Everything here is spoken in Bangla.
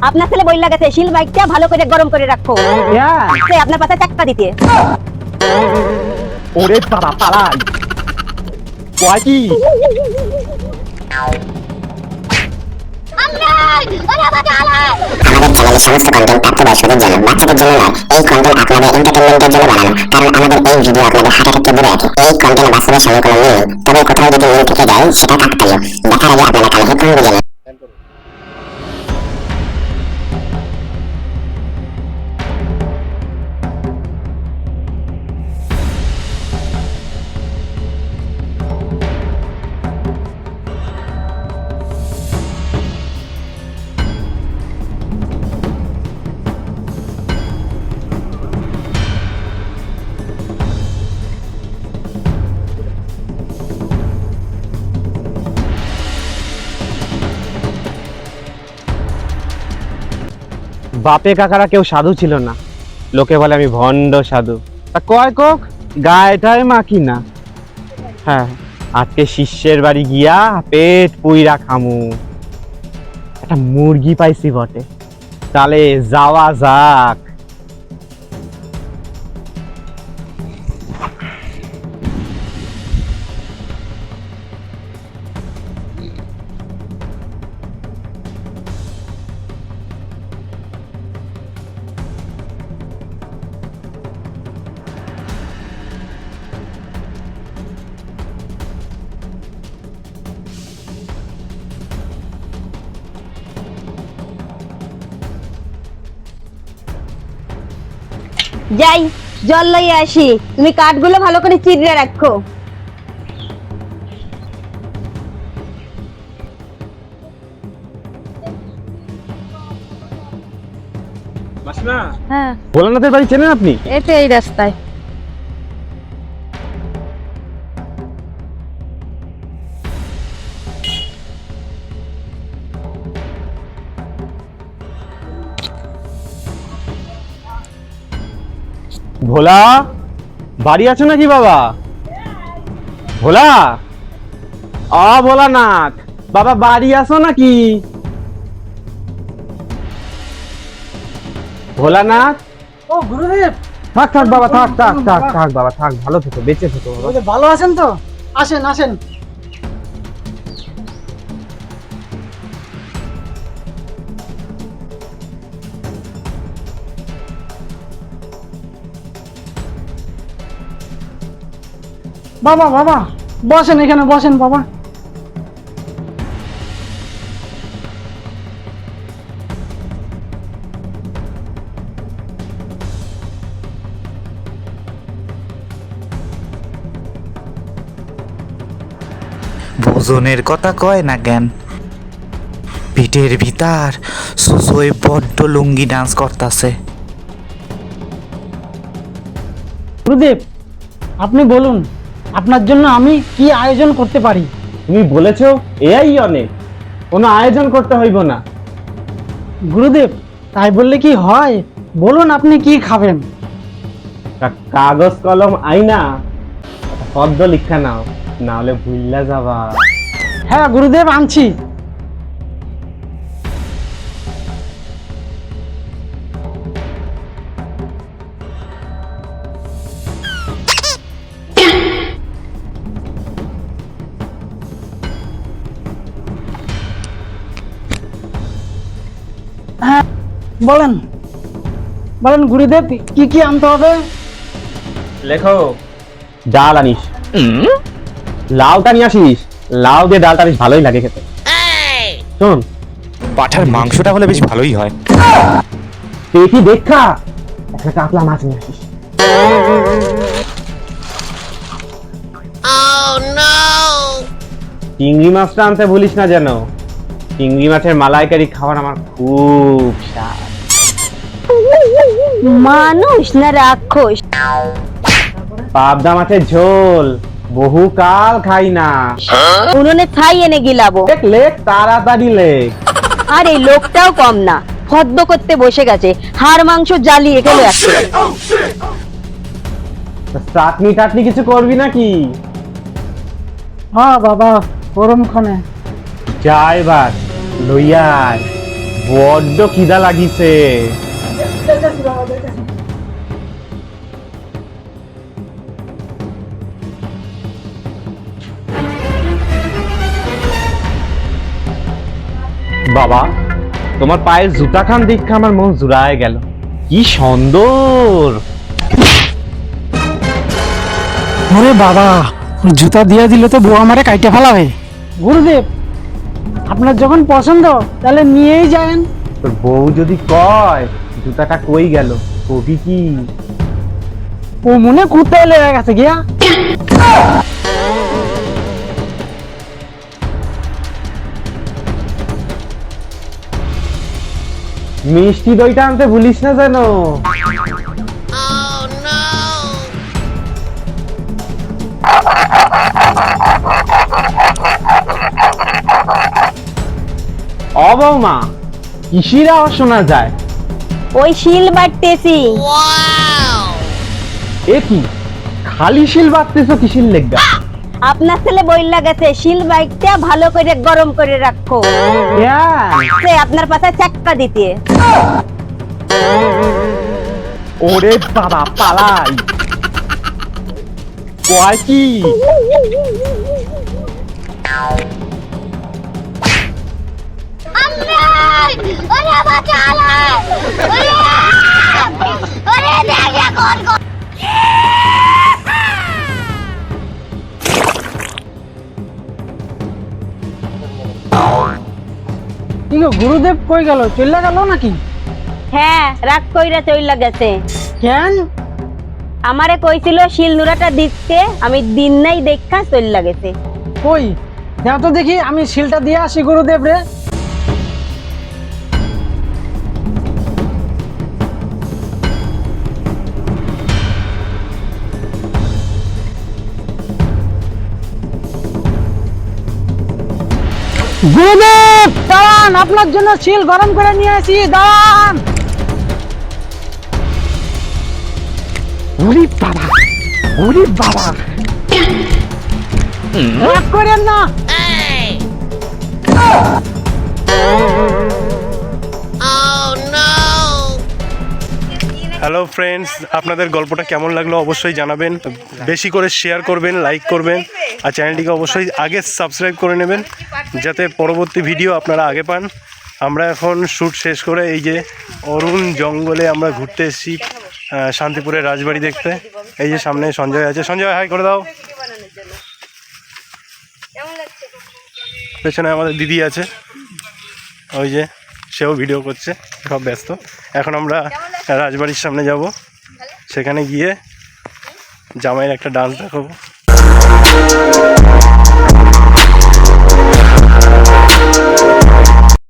আপনার ছেলে বইলা গেছে শিল মাইকটা ভালো করে গরম করে রাখো। আপনার পাশে চাক্কা দিতে। ওরে বাবা পালাই কয় কি আমাদের চ্যানেলের সমস্ত কন্টেন্ট প্রাপ্তবয়স্কদের জন্য, বাচ্চাদের জন্য নয়। এই কন্টেন্ট আপনাদের এন্টারটেইনমেন্টের জন্য বানানো, কারণ আমাদের এই ভিডিও আপনাদের হার্ট অ্যাটাককে দূরে রাখে। এই কন্টেন্ট বাস্তবের সঙ্গে কোনো মিল নেই, তবে কোথাও যদি মিল থেকে যায় সেটা কাকতালীয়। দেখার আগে আপনারা কানে হেডফোন গুঁজে নেন। বাপে কাকারা কেউ সাধু ছিল না, লোকে বলে আমি ভণ্ড সাধু। তা কয় কোক গায়েটাই মাখি না। হ্যাঁ, আজকে শিষ্যের বাড়ি গিয়া পেট পুইরা খামু। একটা মুরগি পাইছি বটে, তাহলে যাওয়া যাক। যাই জল লইয়ে আসি, তুমি কাঠগুলো ভালো করে চিড়ে রাখো। হ্যাঁ, ভোলানাথের বাড়ি চেনেন আপনি? এটা এই রাস্তায়। ভোলা বাড়ি আছো নাকি বাবা? ভোলা, ভোলানাথ বাবা বাড়ি আছো নাকি? ভোলানাথ, ও গুরুদেব, থাক থাক বাবা, থাক থাক থাক থাক বাবা, থাক, ভালো থেকো, বেঁচে থেকো বাবা। গুরুদেব ভালো আছেন তো? আসেন আসেন। বাবা বাবা বসেন, এখানে বসেন বাবা। ভোজনের কথা কয় না কেন, পিঠের ভিতর সুসোয় বড্ড লুঙ্গি ডান্স করতেছে। গুরুদেব আপনি বলুন, আপনার জন্য আমি কি আয়োজন করতে পারি? তুমি বলেছো এআই অনেক, কোনো আয়োজন করতে হইব না। গুরুদেব তাই বললে কি হয়? বলুন আপনি কি খাবেন? কাগজ কলম আইনা পদ্ম লিখা নাও, না হলে ভুললা যাবা। হ্যাঁ গুরুদেব আনছি। হ্যাঁ বলেন বলেন গুরুদেব, কি কি আনতে হবে? লেখো, ডাল আনিস, লাউটা নিয়ে আসিস, লাউ দিয়ে ডালটা বেশ ভালোই লাগে খেতে। শোন, পাঠার মাংসটা হলে বেশ ভালোই হয়। দেখি দেখা একটা কাতলা মাছ নিয়ে আসিস। চিংড়ি মাছটা আনতে ভুলিস না যেন, চিংড়ি মাছের মালাইকারি খাবার আমার খুব স্বাদ। মানুষ না রাক্ষস? পাবদা মাছের ঝোল বহুকাল খাই না। উনুনে ছাই এনে গিলাবো। লেখ লেখ, তাড়াতাড়ি লেখ। আর এই লোকটাও কম না, ফদ্দ করতে বসে গেছে, হাড় মাংস জ্বালিয়ে গেল। চাটনি টাটনি কিছু করবি নাকি? হ্যাঁ বাবা গরম ক্ষণে। যা এবার লইয়া আয়, বড্ড খিদা লাগিছে। বাবা, তোমার পায়ের জুতা খান দেখে আমার মন জুড়ায় গেল। কি সুন্দর। ওরে বাবা, জুতা দিয়ে দিলে তো বউ আমারে কাইটে ফেলাবে। গুরুদেব, আপনার যখন পছন্দ তাহলে নিয়েই যান। তোর বউ যদি কয় জুতাটা কই গেল, কবি কি? ও মনে কুত্তায় লেগে গেছে গিয়া। মিষ্টি দইটা আনতে ভুলিস না যেন। ও বৌমা, কিসির আওয়াজ শোনা যায়? ওই শিল বাটতেছি। এ কি, খালি শিল বাটতেছো কিসির লেগা? আপনার ছেলে বইলা গেছে শিল বাইকটা ভালো করে গরম করে রাখো, সে আপনার পাশে চাক্কা দিতে। ওরে বাবা, পালাই। কয় কি? কি গো, গুরুদেব কই গেল? চলে গেল নাকি? হ্যাঁ, রাগ কইরা চইলা গেছে। কেন? আমারে কইছিল শিল নুরাটা দিতে, আমি দিন নাই দেখা চইলা গেছে। কই দাও তো দেখি, আমি শিলটা দিয়ে আসি গুরুদেব রে। গুরুদেব দাঁড়ান, আপনার জন্য শিল গরম করে নিয়ে আসি, দাঁড়ান। ওরে বাবা, ওরে বাবা। রাগ করেন না। হ্যালো ফ্রেন্ডস, আপনাদের গল্পটা কেমন লাগলো অবশ্যই জানাবেন। বেশি করে শেয়ার করবেন, লাইক করবেন, আর চ্যানেলটিকে অবশ্যই আগে সাবস্ক্রাইব করে নেবেন যাতে পরবর্তী ভিডিও আপনারা আগে পান। আমরা এখন শ্যুট শেষ করে এই যে অরুণ জঙ্গলে আমরা ঘুরতে এসেছি, শান্তিপুরের রাজবাড়ি দেখতে। এই যে সামনে সঞ্জয় আছে, সঞ্জয় হাই করে দাও। পেছনে আমাদের দিদি আছে, ওই যে সেও ভিডিও করছে, সব ব্যস্ত। এখন আমরা রাজবাড়ির সামনে যাব, সেখানে গিয়ে জামাইয়ের একটা ডান্স দেখাবো।